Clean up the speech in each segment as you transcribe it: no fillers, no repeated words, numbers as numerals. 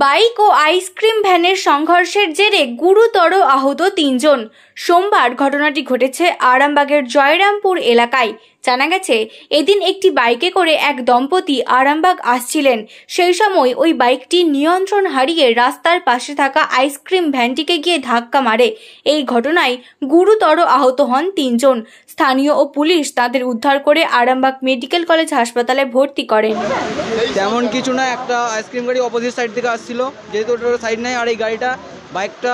Bike ও ice cream ভ্যানের সংঘর্ষের জেরে গুরুতর আহত ৩ জন। সোমবার ঘটনাটি ঘটেছে আরামবাগের জয়রামপুর এলাকায়। জানা গেছে, এদিন একটি বাইকে করে এক দম্পতি আরামবাগ আসছিলেন। সেই সময় ওই বাইকটি নিয়ন্ত্রণ হারিয়ে রাস্তার পাশে থাকা আইসক্রিম ভ্যানটিকে গিয়ে ধাক্কা মারে। এই ঘটনায় গুরুতর আহত হন ৩ জন। স্থানীয় ও পুলিশ তাদের উদ্ধার করে আরামবাগ মেডিকেল কলেজ হাসপাতালে ভর্তি করেন। তেমন কিছু না, একটা আইসক্রিম গাড়ি অপোজিট সাইড থেকে আসছিল, যেহেতু ওটার সাইড নাই, আর এই গাড়িটা বাইকটা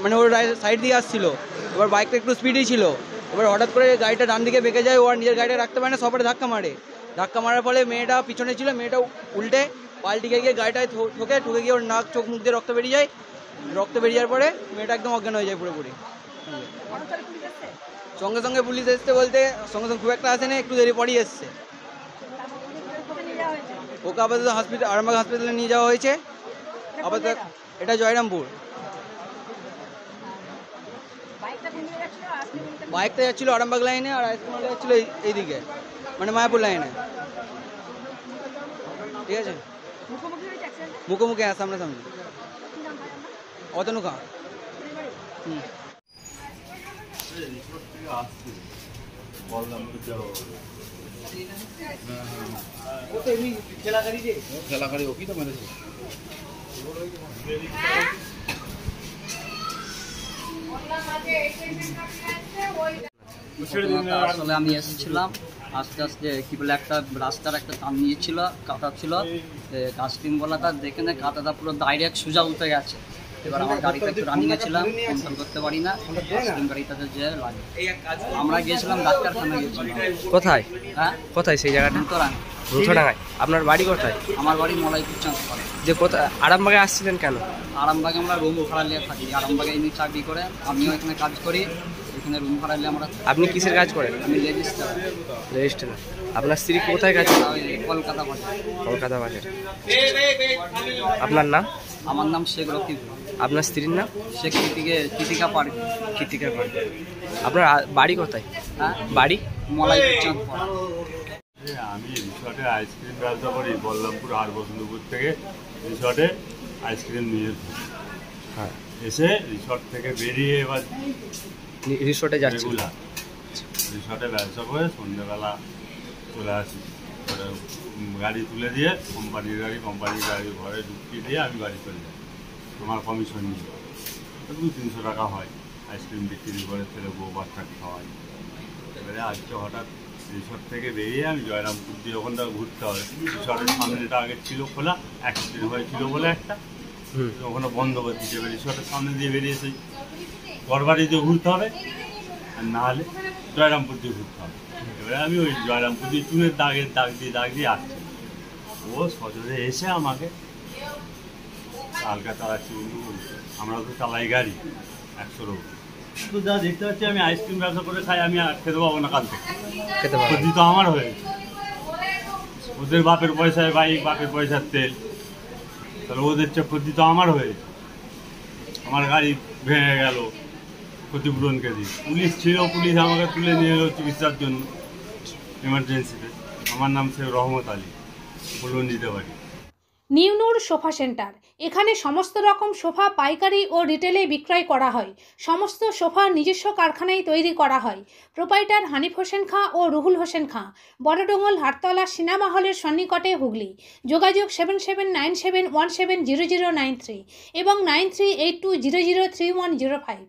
মানে ওর সাইড দিয়ে আসছিল। এবার বাইকটা একটু স্পিডই ছিল, এবার হঠাৎ করে গাড়িটা ডান দিকে বেঁকে যায়, ও আর নিজের গাড়িটা রাখতে পারে না, সবাই ধাক্কা মারার ফলে মেয়েটা পিছনে ছিল, মেয়েটা উল্টে পাল্টিকে গিয়ে গাড়িটায় ঠুকে গিয়ে ওর নাক চোখ মুখ দিয়ে রক্ত বেরিয়ে যায়। রক্ত বেরিয়ে যাওয়ার পরে মেয়েটা একদম অজ্ঞান হয়ে যায় পুরোপুরি। সঙ্গে সঙ্গে পুলিশ এসছে বলতে সঙ্গে সঙ্গে খুব একটা আসেনি, একটু দেরি পরেই এসছে। ওকে আপাতত আরামবাগ হসপিটালে নিয়ে যাওয়া হয়েছে। আপাতত এটা জয়রামপুর। বাইকটা যাচ্ছিল আরামবাগ লাইনে, আর আইসক্রিমটা যাচ্ছিল এইদিকে মানে মায়াপুর লাইনে। ঠিক আছে, মুখোমুখি সামনাসামনি। অতনু খা। আসলে আমি এসেছিলাম আস্তে আস্তে কি বলে একটা রাস্তার একটা টান নিয়েছিল, কাটা ছিল, আইসক্রিমওয়ালাটা দেখে না কাটাটা পুরো ডাইরেক্ট সোজা উঠে গেছে। এবার আমার গাড়িটা একটু রানিংয়ে ছিলাম, কন্ট্রোল করতে পারি না, আইসক্রিম গাড়িটাতে যে লাগে। আমরা গিয়েছিলাম ডাক্তারখানা গিয়েছিলাম। কোথায়? হ্যাঁ, কোথায় সেই জায়গাটা? রুথোডাঙ্গায়। আপনার বাড়ি কোথায়? আমার বাড়ি মলাইপুর চাঁদপাড়া। যে কোথায় আরামবাগে আসছিলেন কেন? আরামবাগে আমরা রুম ভাড়া নিয়ে থাকি, আরামবাগে এমনি চাকরি করে, আমিও এখানে কাজ করি, এখানে রুম ভাড়া নিয়ে আমরা। আপনি কিসের কাজ করেন? আমি রেজিস্ট্রার। আপনার স্ত্রী কোথায় কাজ? কলকাতা বাজার। কলকাতা বাজার। আপনার নাম? আমার নাম শেখ রকিব। আপনার স্ত্রীর নাম? শেখ কৃতিকা পার্ক। কৃতিকা পার্ক। আপনার বাড়ি কোথায়? হ্যাঁ, বাড়ি মলাইপুর চাঁদপাড়া। আমি রিসর্টে আইসক্রিম ব্যবসা করি, বলরামপুর আর বসন্তপুর থেকে রিসর্টে আইসক্রিম নিয়ে হ্যাঁ এসে রিসর্ট থেকে বেরিয়ে এবার রিসর্টে যাচ্ছি। রিসর্টে ব্যবসা করে সন্ধ্যেবেলা চলে আসি, গাড়ি তুলে দিয়ে কোম্পানির গাড়ি ঘরে ঢুকিয়ে দিয়ে আমি বাড়ি চলে যাই। আমার কমিশন নিয়ে 200-300 টাকা হয়, আইসক্রিম বিক্রি করে ছেলে বউ বাচ্চাকে খাওয়াই। এবারে আজকে হঠাৎ রিসর্ট থেকে বেরিয়ে আমি জয়রামপুর দিয়ে ওখানটা ঘুরতে হবে। রিসর্টের সামনেটা আগে ছিল খোলা, অ্যাক্সিডেন্ট হয়েছিল বলে একটা, ওখানে বন্ধ করে দিচ্ছে। এবার রিসর্টের সামনে দিয়ে বেরিয়েছি, গড়বাড়ি দিয়ে ঘুরতে হবে, আর না হলে জয়রামপুর দিয়ে ঘুরতে হবে। এবারে আমি ওই জয়রামপুর দিয়ে চুনের দাগ দিয়ে আসছি। ও সজরে এসে আমাকে হালকা চালাচ্ছি, আমরা তো চালাই গাড়ি 100-র উপর। তো যা দেখতে পাচ্ছি আমি আইসক্রিম ব্যবসা করে খাই, আমি আর খেতে পাবো না কাল থেকে। ক্ষতি তো আমার হয়েছে, ওদের বাপের পয়সায় বাইক, বাপের পয়সার তেল, তাহলে ওদের চেয়ে ক্ষতি তো আমার হয়েছে। আমার গাড়ি ভেঙে গেল, ক্ষতিপূরণকে দিই। পুলিশ ছিল, পুলিশ আমাকে তুলে নিয়ে এলো চিকিৎসার জন্য এমার্জেন্সিতে। আমার নাম শেখ রহমত আলী, বলুন দিতে পারি। নিউনুর সোফা সেন্টার। এখানে সমস্ত রকম সোফা পাইকারি ও রিটেলে বিক্রয় করা হয়। সমস্ত সোফা নিজস্ব কারখানায় তৈরি করা হয়। প্রোপাইটার হানিফ হোসেন খাঁ ও রুহুল হোসেন খাঁ, বড়ডোঙ্গল হাটতলা সিনেমা হলের সন্নিকটে, হুগলি। যোগাযোগ 7797170093 এবং 9382003105।